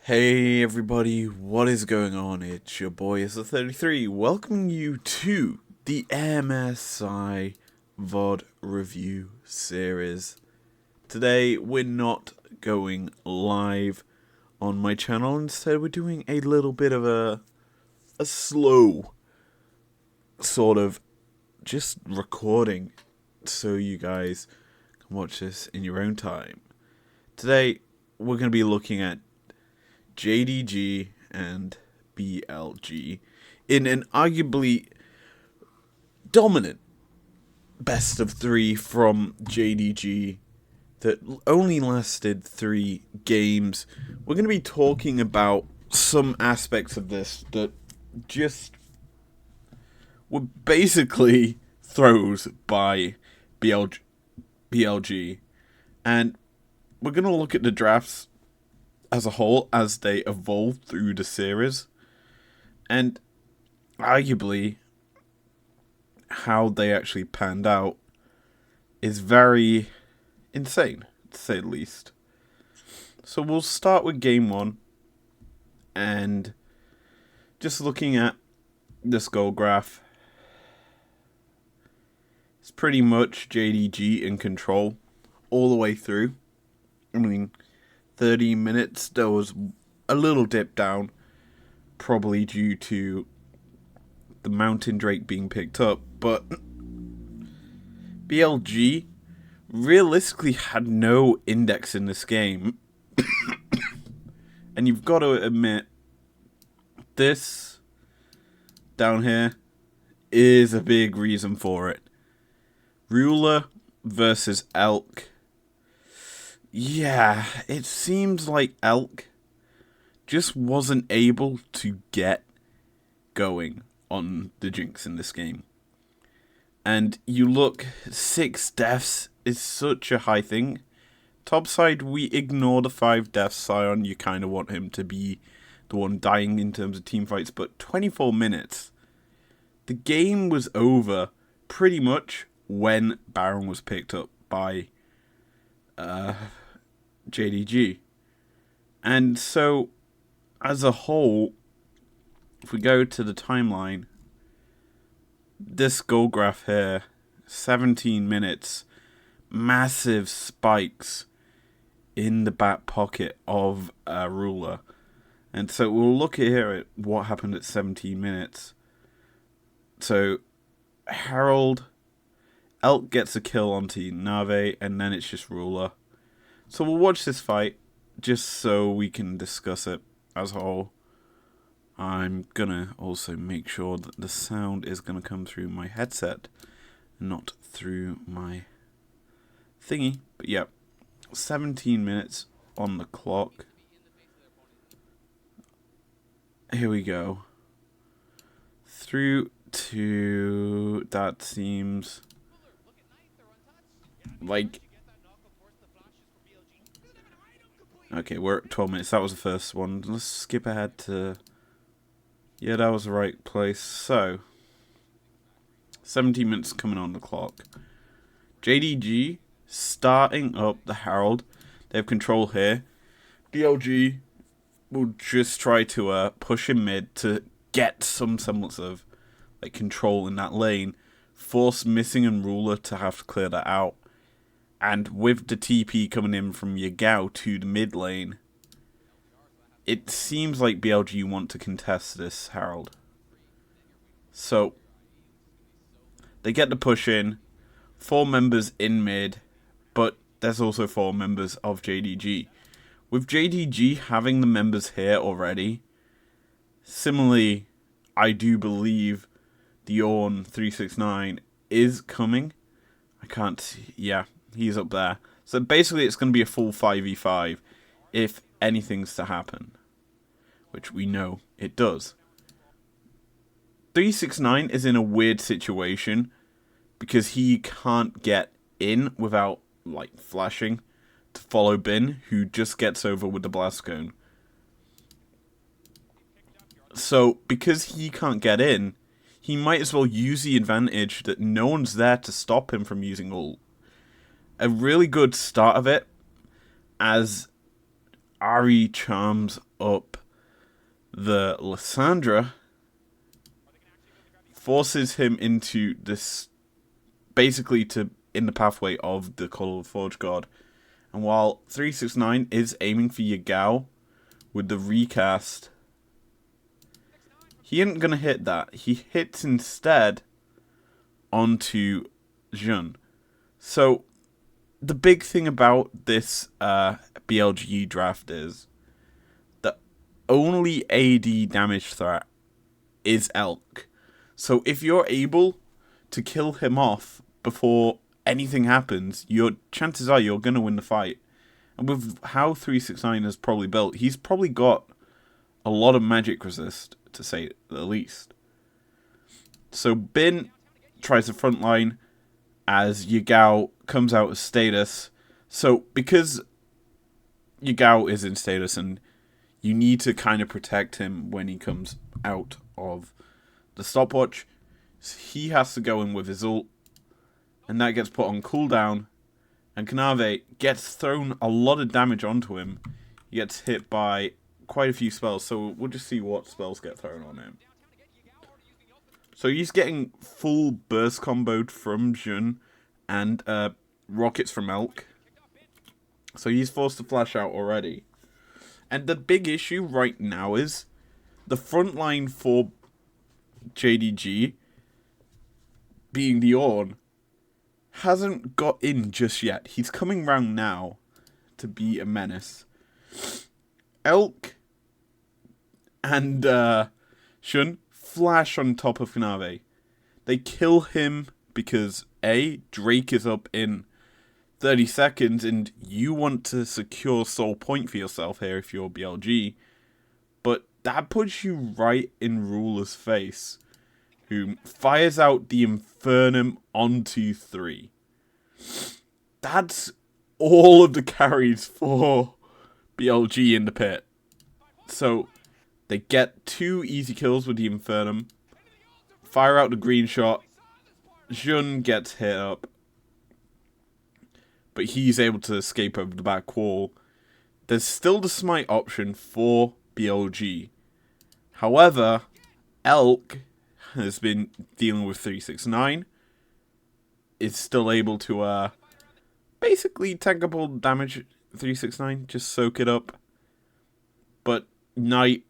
Hey everybody, what is going on? It's your boy Izlo33, welcoming you to the MSI VOD review series. Today we're not going live on my channel, instead we're doing a little bit of a slow sort of just recording so you guys can watch this in your own time. Today we're going to be looking at JDG and BLG in an arguably dominant best of 3 from JDG that only lasted 3 games. We're going to be talking about some aspects of this that just were basically throws by BLG, and we're going to look at the drafts as a whole as they evolved through the series, and arguably how they actually panned out is very insane, to say the least. So we'll start with game 1, and just looking at this goal graph, it's pretty much JDG in control all the way through. I mean, 30 minutes, there was a little dip down, probably due to the Mountain Drake being picked up, but BLG realistically had no index in this game. And you've got to admit, this down here is a big reason for it. Ruler versus Elk. Yeah, it seems like Elk just wasn't able to get going on the Jinx in this game. And you look, 6 deaths is such a high thing. Topside, we ignore the 5 deaths. Sion, you kind of want him to be the one dying in terms of team fights. But 24 minutes, the game was over pretty much when Baron was picked up by JDG. And so, as a whole, if we go to the timeline, this goal graph here, 17 minutes, massive spikes in the back pocket of Ruler. And so we'll look here at what happened at 17 minutes. So, Harold, Elk gets a kill onto Nave, and then it's just Ruler. So we'll watch this fight, just so we can discuss it as a whole. I'm gonna also make sure that the sound is gonna come through my headset, not through my thingy. But yeah, 17 minutes on the clock. Here we go. Through to, that seems like, okay, we're at 12 minutes. That was the first one. Let's skip ahead to, yeah, that was the right place. So, 17 minutes coming on the clock. JDG starting up the Herald. They have control here. BLG will just try to push in mid to get some semblance of like control in that lane. Force Missing and Ruler to have to clear that out. And with the TP coming in from Yagao to the mid lane, it seems like BLG want to contest this Herald. So, they get the push in, 4 members in mid, but there's also 4 members of JDG. With JDG having the members here already, similarly, I do believe the Orn 369 is coming. I can't see, yeah. He's up there. So basically it's going to be a full 5v5 if anything's to happen. Which we know it does. 369 is in a weird situation because he can't get in without like flashing to follow Bin, who just gets over with the blast cone. So because he can't get in, he might as well use the advantage that no one's there to stop him from using ult. A really good start of it, as Ari charms up the Lysandra, forces him into this, basically in the pathway of the Call of the Forge God. And while 369 is aiming for Yagao with the recast, he isn't going to hit that. He hits instead onto Jun. So the big thing about this BLG draft is the only AD damage threat is Elk. So if you're able to kill him off before anything happens, your chances are you're going to win the fight. And with how 369 is probably built, he's probably got a lot of magic resist, to say the least. So Bin tries the front line as Yagao comes out of status. So because Yagao is in status and you need to kind of protect him when he comes out of the stopwatch, he has to go in with his ult, and that gets put on cooldown, and Kanave gets thrown a lot of damage onto him. He gets hit by quite a few spells, so we'll just see what spells get thrown on him. So he's getting full burst comboed from Jun and rockets from Elk. So he's forced to flash out already. And the big issue right now is the front line for JDG, being the Ornn, hasn't got in just yet. He's coming round now to be a menace. Elk and Shun flash on top of Kanave. They kill him because A, Drake is up in 30 seconds and you want to secure soul point for yourself here if you're BLG. But that puts you right in Ruler's face, who fires out the Infernum onto 3. That's all of the carries for BLG in the pit. So they get 2 easy kills with the Infernum, fire out the green shot, Jun gets hit up, but he's able to escape over the back wall. There's still the smite option for BLG. However, Elk has been dealing with 369, is still able to basically tankable damage 369, just soak it up. But Knight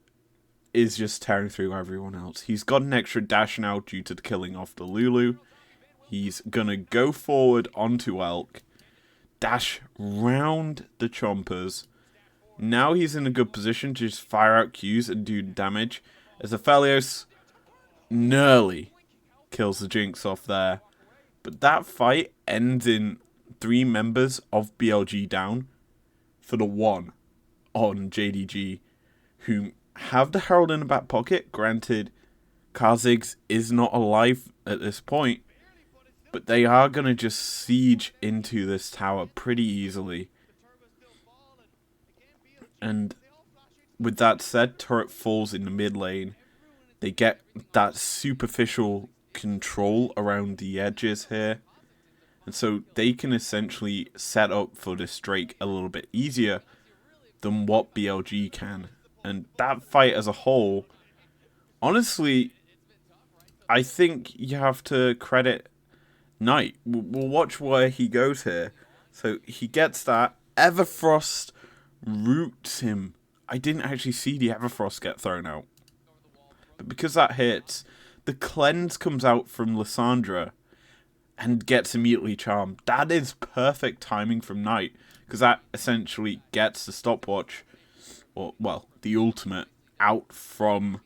is just tearing through everyone else. He's got an extra dash now due to the killing off the Lulu. He's gonna go forward onto Elk, dash round the Chompers. Now he's in a good position to just fire out Qs and do damage, as Aphelios nearly kills the Jinx off there. But that fight ends in 3 members of BLG down for the 1 on JDG, who have the Herald in the back pocket. Granted, Kha'Zix is not alive at this point, but they are going to just siege into this tower pretty easily. And with that said, turret falls in the mid lane. They get that superficial control around the edges here. And so they can essentially set up for this Drake a little bit easier than what BLG can. And that fight as a whole, honestly, I think you have to credit Knight. We'll watch where he goes here. So he gets that. Everfrost roots him. I didn't actually see the Everfrost get thrown out. But because that hits, the cleanse comes out from Lysandra and gets immediately charmed. That is perfect timing from Knight, because that essentially gets the stopwatch, or, well, the ultimate, out from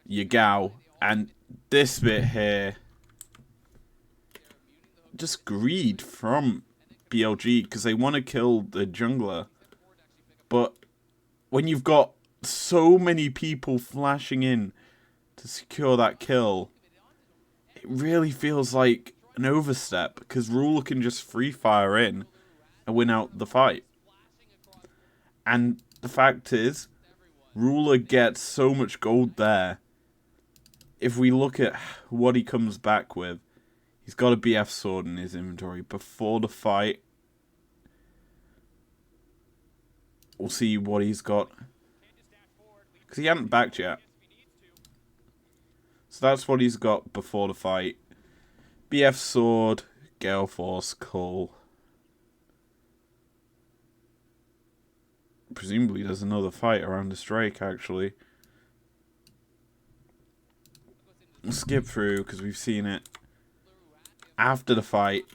Yagao. And this bit here, just greed from BLG, because they want to kill the jungler. But when you've got so many people flashing in to secure that kill, it really feels like an overstep, because Ruler can just free fire in and win out the fight. And the fact is, Ruler gets so much gold there. If we look at what he comes back with, he's got a BF sword in his inventory. Before the fight, we'll see what he's got. because he hadn't backed yet. So that's what he's got before the fight. BF Sword, Gale Force, Cull. Presumably there's another fight around this Drake, actually. We'll skip through, because we've seen it. After the fight.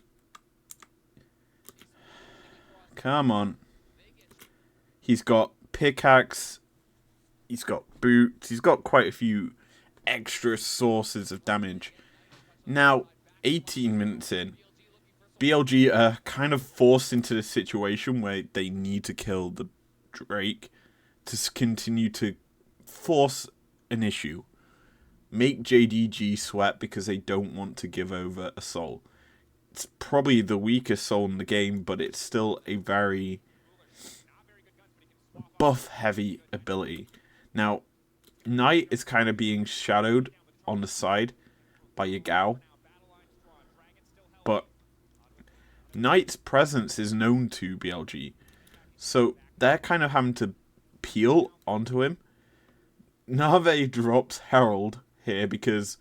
Come on. He's got pickaxe. He's got boots. He's got quite a few extra sources of damage. Now, 18 minutes in, BLG are kind of forced into this situation where they need to kill the Drake to continue to force an issue. Make JDG sweat because they don't want to give over a soul. It's probably the weakest soul in the game, but it's still a very buff-heavy ability. Now, Knight is kind of being shadowed on the side by Yagao, but Knight's presence is known to BLG, so they're kind of having to peel onto him. Nave drops Herald here because,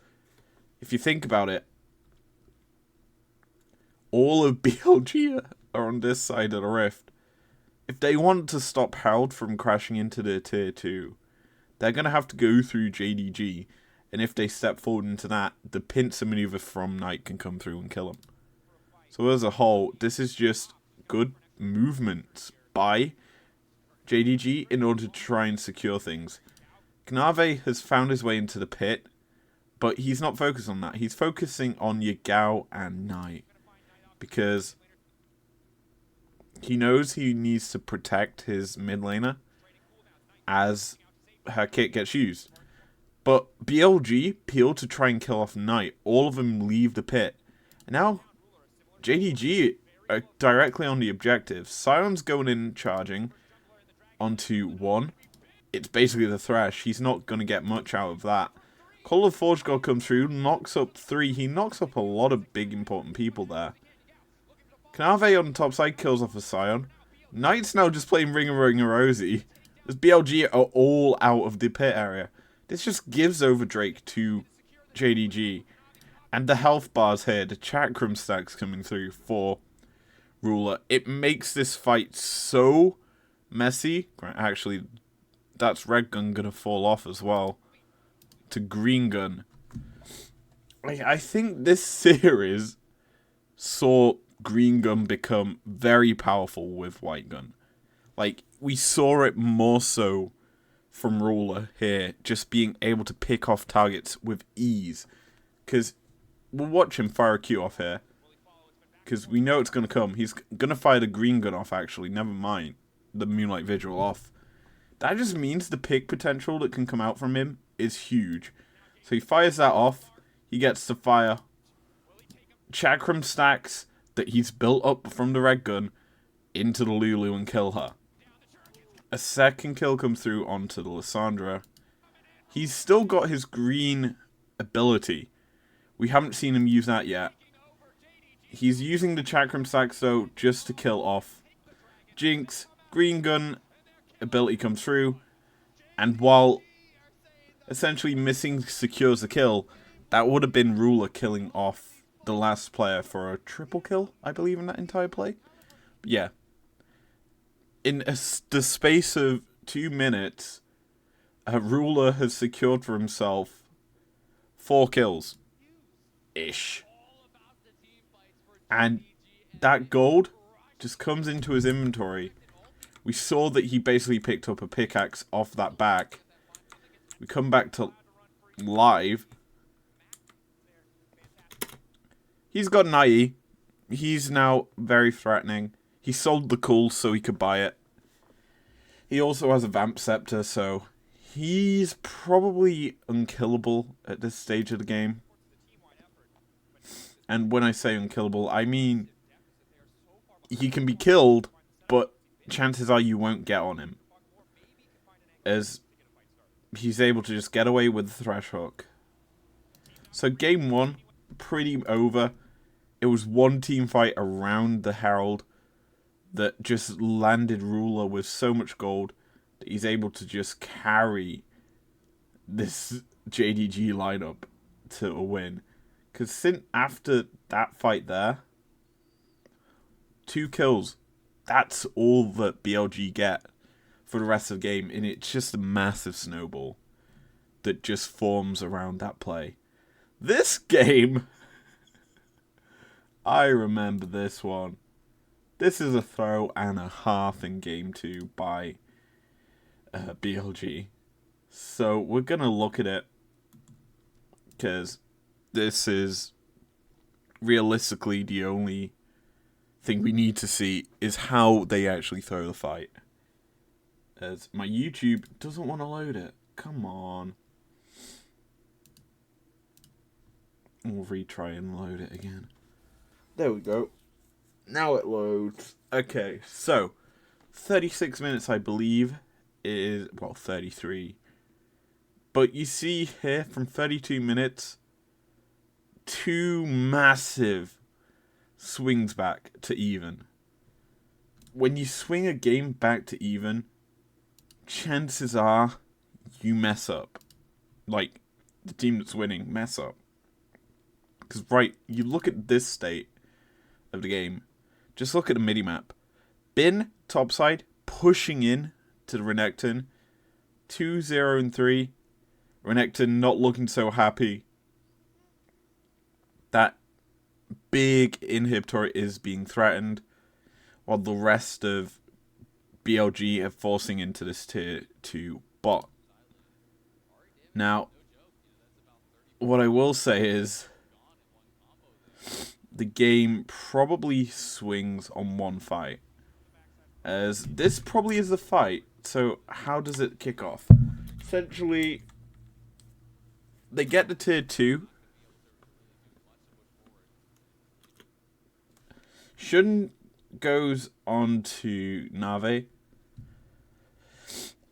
if you think about it, all of BLG are on this side of the rift. If they want to stop Herald from crashing into the tier 2, they're going to have to go through JDG, and if they step forward into that, the pincer maneuver from Knight can come through and kill him. So as a whole, this is just good movements by JDG in order to try and secure things. Knave has found his way into the pit, but he's not focused on that. He's focusing on Yagao and Knight, because he knows he needs to protect his mid laner as her kit gets used. But BLG peel to try and kill off Knight. All of them leave the pit. And now JDG are directly on the objective. Sion's going in charging onto 1. It's basically the Thresh. He's not going to get much out of that. Call of Forge God comes through, knocks up 3. He knocks up a lot of big important people there. Knave on the top side kills off a Sion. Knight's now just playing Ring a Rosie. As BLG are all out of the pit area. This just gives over Drake to JDG. And the health bars here, the chakram stacks coming through for Ruler. It makes this fight so messy. Actually, that's Red Gun going to fall off as well to Green Gun. I think this series saw Green Gun become very powerful with White Gun. Like, we saw it more so from Ruler here, just being able to pick off targets with ease. Because we'll watch him fire a Q off here. Because we know it's going to come. He's going to fire the Green Gun off, actually. Never mind the Moonlight Vigil off. That just means the pick potential that can come out from him is huge. So he fires that off. He gets to fire chakram stacks that he's built up from the Red Gun into the Lulu and kill her. A second kill comes through onto the Lysandra. He's still got his green ability. We haven't seen him use that yet. He's using the chakram stacks though just to kill off Jinx. Green Gun ability comes through, and while essentially missing secures the kill, that would have been Ruler killing off the last player for a triple kill, I believe, in that entire play. But yeah. In the space of 2 minutes, Ruler has secured for himself 4 kills. Ish. And that gold just comes into his inventory. We saw that he basically picked up a pickaxe off that back. We come back to live. He's got an IE. He's now very threatening. He sold the Cool so he could buy it. He also has a Vamp Scepter, so he's probably unkillable at this stage of the game. And when I say unkillable, I mean he can be killed, but chances are you won't get on him, as he's able to just get away with the Thresh Hook. So game 1, pretty over. It was one team fight around the Herald that just landed Ruler with so much gold that he's able to just carry this JDG lineup to a win. Because since after that fight there, 2 kills. That's all that BLG get for the rest of the game. And it's just a massive snowball that just forms around that play. This game, I remember this one. This is a throw and a half in game 2 by BLG. So we're going to look at it because this is realistically the only thing we need to see is how they actually throw the fight. As my YouTube doesn't want to load it. Come on. We'll retry and load it again. There we go. Now it loads. Okay, so 36 minutes, I believe, is, well, 33. But you see here, from 32 minutes, 2 massive swings back to even. When you swing a game back to even, chances are you mess up. Like, the team that's winning mess up. Because, right, you look at this state of the game. Just look at the midi-map. Bin, topside, pushing in to the Renekton. 2-0 and 3. Renekton not looking so happy. That big inhibitor is being threatened, while the rest of BLG are forcing into this tier 2 bot. Now, what I will say is, the game probably swings on one fight, as this probably is the fight. So how does it kick off? Essentially, they get to tier 2. Shun goes on to Nave.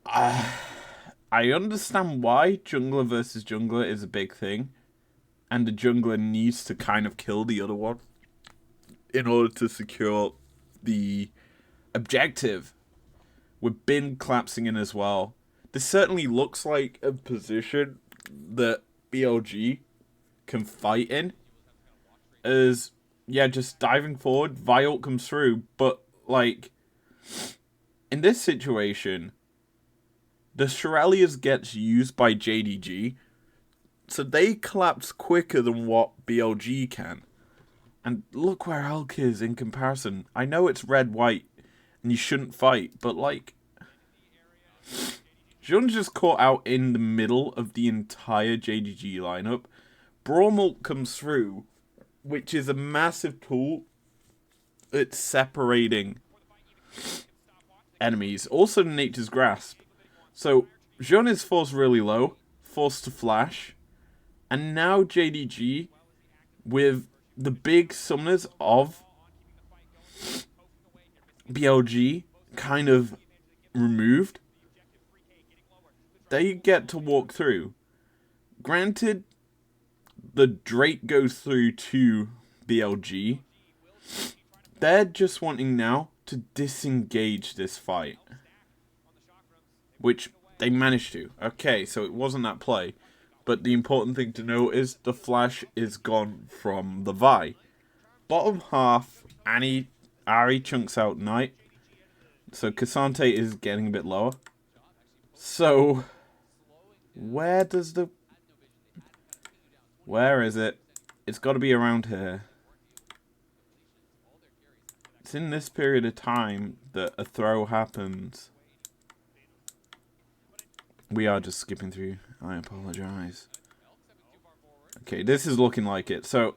I understand why jungler versus jungler is a big thing, and the jungler needs to kind of kill the other one in order to secure the objective. With Bin collapsing in as well. This certainly looks like a position that BLG can fight in. As, yeah, just diving forward, Viol comes through, but, like, in this situation, the Shurelias gets used by JDG, so they collapse quicker than what BLG can. And look where Elk is in comparison. I know it's red-white, and you shouldn't fight, but, like, Jun's just caught out in the middle of the entire JDG lineup. Braumult comes through, which is a massive tool. It's separating enemies. Also Nature's Grasp. So, Jun is forced really low, forced to flash, and now JDG, with the big summoners of BLG kind of removed, they get to walk through. Granted, the Drake goes through to BLG. They're just wanting now to disengage this fight, which they managed to. Okay, so it wasn't that play. But the important thing to know is the flash is gone from the Vi. Bottom half, Ari chunks out Knight. So Cassante is getting a bit lower. So, where is it? It's got to be around here. It's in this period of time that a throw happens. We are just skipping through. I apologize. Okay, this is looking like it. So,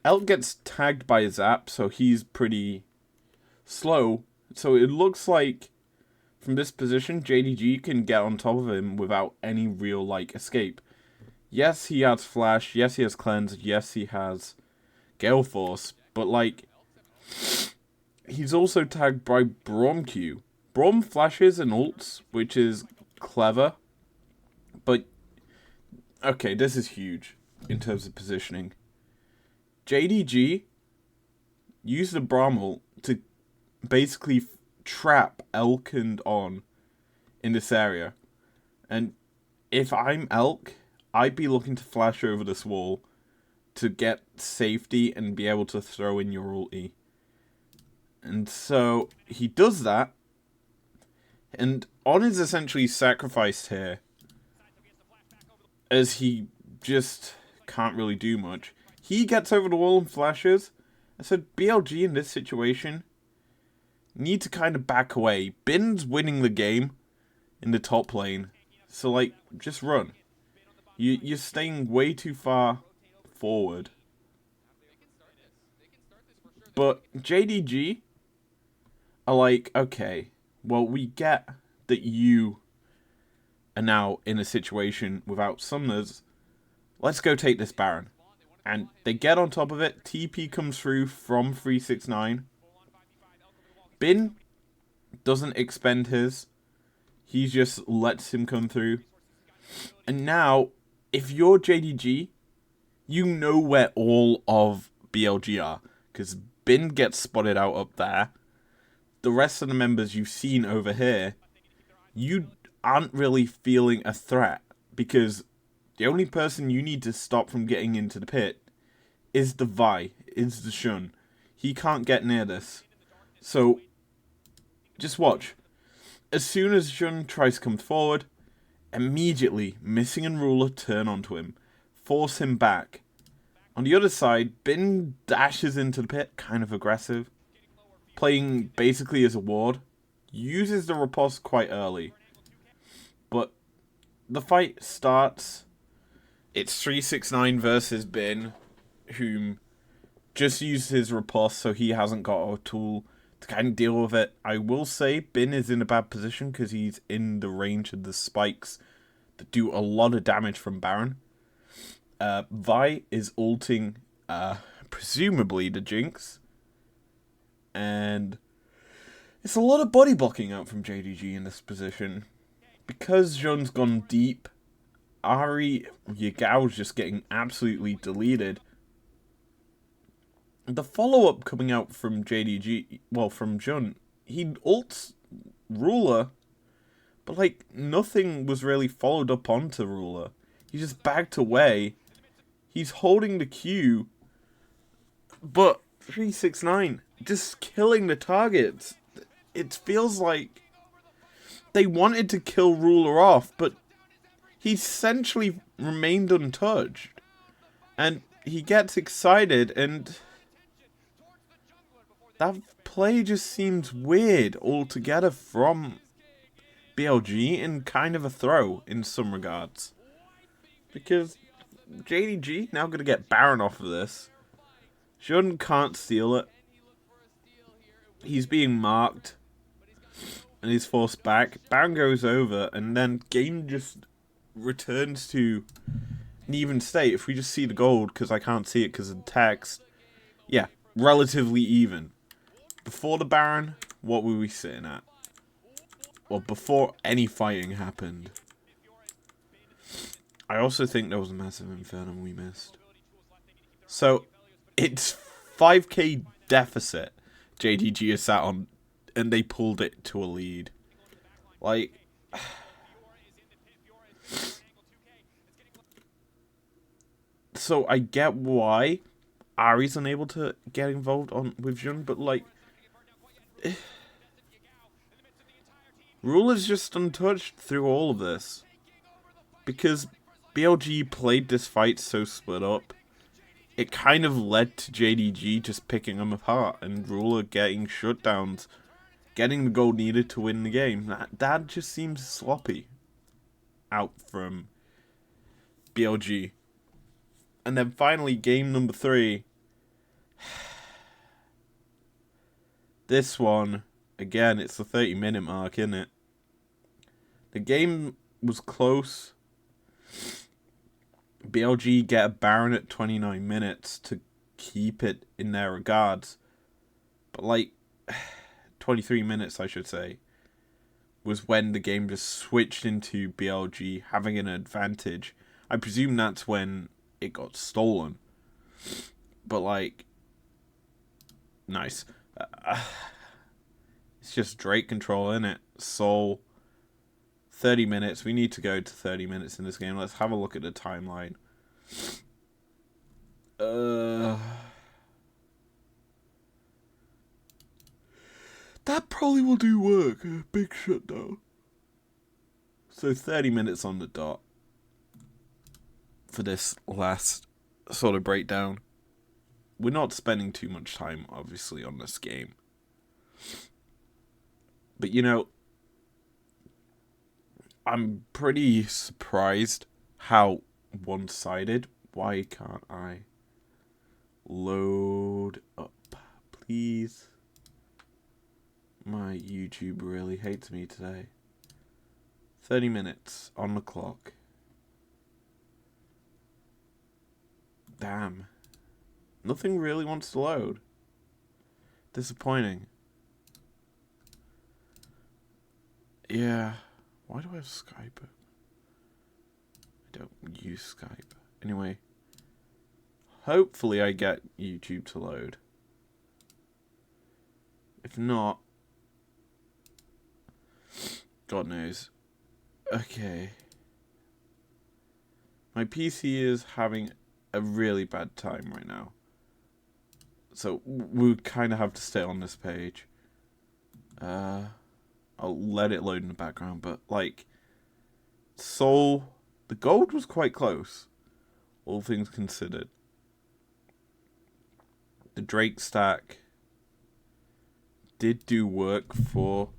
Elk gets tagged by a zap, so he's pretty slow. So it looks like, from this position, JDG can get on top of him without any real, like, escape. Yes, he has Flash. Yes, he has Cleanse. Yes, he has Gale Force. But, like, he's also tagged by Braum Q. Braum flashes and ults, which is clever. But, okay, this is huge in terms of positioning. JDG used the Braum ult to basically trap Elk and On in this area. And if I'm Elk, I'd be looking to flash over this wall to get safety and be able to throw in your ulti. And so he does that, and On is essentially sacrificed here, as he just can't really do much. He gets over the wall and flashes. I said BLG in this situation need to kind of back away. Bin's winning the game in the top lane, so like just run. You're staying way too far forward. But JDG are like, okay, well, we get that you are now in a situation without summoners. Let's go take this Baron. And they get on top of it. TP comes through from 369. Bin doesn't expend his. He just lets him come through. And now, if you're JDG, you know where all of BLG are. Because Bin gets spotted out up there. The rest of the members you've seen over here, you aren't really feeling a threat. Because the only person you need to stop from getting into the pit is the Vi, is the Shun. He can't get near this. So, just watch. As soon as Shun tries to come forward, immediately Missing and Ruler turn onto him, force him back. On the other side, Bin dashes into the pit, kind of aggressive, playing basically as a ward, uses the riposte quite early. But the fight starts. It's 369 versus Bin, whom just used his riposte, so he hasn't got a tool to kind of deal with it. I will say Bin is in a bad position because he's in the range of the spikes that do a lot of damage from Baron. Vi is ulting, presumably the Jinx. And it's a lot of body blocking out from JDG in this position. Because Zhon's gone deep, Ahri Yagao's just getting absolutely deleted. The follow-up coming out from JDG, well, from Jun, he ults Ruler, but like nothing was really followed up onto Ruler. He just backed away. He's holding the Q, but 369 just killing the targets. It feels like they wanted to kill Ruler off, but he essentially remained untouched. And he gets excited, and that play just seems weird altogether from BLG and kind of a throw in some regards. Because JDG now going to get Baron off of this. Shun can't steal it. He's being marked. And he's forced back. Baron goes over, and then game just returns to an even state. If we just see the gold, because I can't see it because of the text. Yeah, relatively even. Before the Baron, what were we sitting at? Well, before any fighting happened. I also think there was a massive Inferno we missed. So, it's 5k deficit JDG is sat on, and they pulled it to a lead. Like, so I get why Ahri's unable to get involved with Jun, but like, Ruler's just untouched through all of this. Because BLG played this fight so split up, it kind of led to JDG just picking them apart and Ruler getting shutdowns, getting the goal needed to win the game. That just seems sloppy out from BLG. And then finally, game number 3. This one, again, it's the 30-minute mark, isn't it? The game was close. BLG get a Baron at 29 minutes to keep it in their regards. But like, 23 minutes, I should say, was when the game just switched into BLG having an advantage. I presume that's when it got stolen. But like, nice. It's just Drake control, innit? Soul, 30 minutes. We need to go to 30 minutes in this game. Let's have a look at the timeline. That probably will do work. A big shutdown. So 30 minutes on the dot for this last sort of breakdown. We're not spending too much time, obviously, on this game. But, you know, I'm pretty surprised how one-sided. Why can't I load up, please? My YouTube really hates me today. 30 minutes on the clock. Damn. Nothing really wants to load. Disappointing. Yeah. Why do I have Skype? I don't use Skype. Anyway. Hopefully I get YouTube to load. If not, God knows. Okay. My PC is having a really bad time right now. So we kind of have to stay on this page. I'll let it load in the background, but like, Soul, the gold was quite close, all things considered. The Drake stack did do work for.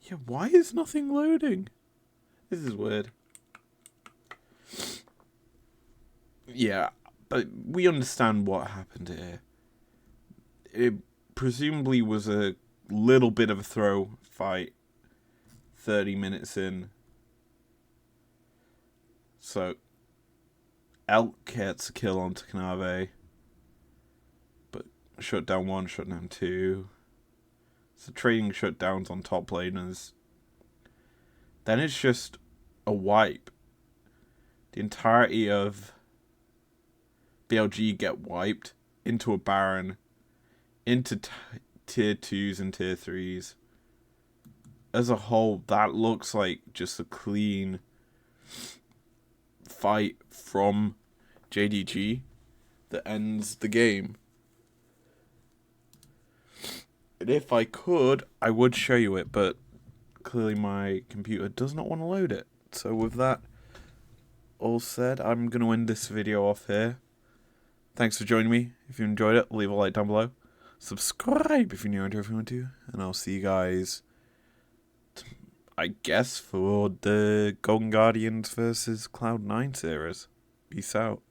Yeah, why is nothing loading? This is weird. Yeah, but we understand what happened here. It presumably was a little bit of a throw fight 30 minutes in. So, Elk gets a kill on Takanave. But shutdown 1, shutdown 2. So trading shutdowns on top laners. Then it's just a wipe. The entirety of BLG get wiped into a Baron, into tier 2s and tier 3s. As a whole, that looks like just a clean fight from JDG that ends the game. And if I could, I would show you it, but clearly my computer does not want to load it. So with that all said, I'm going to end this video off here. Thanks for joining me. If you enjoyed it, leave a like down below. Subscribe if you're new to if you want to. And I'll see you guys, I guess, for the Golden Guardians versus Cloud9 series. Peace out.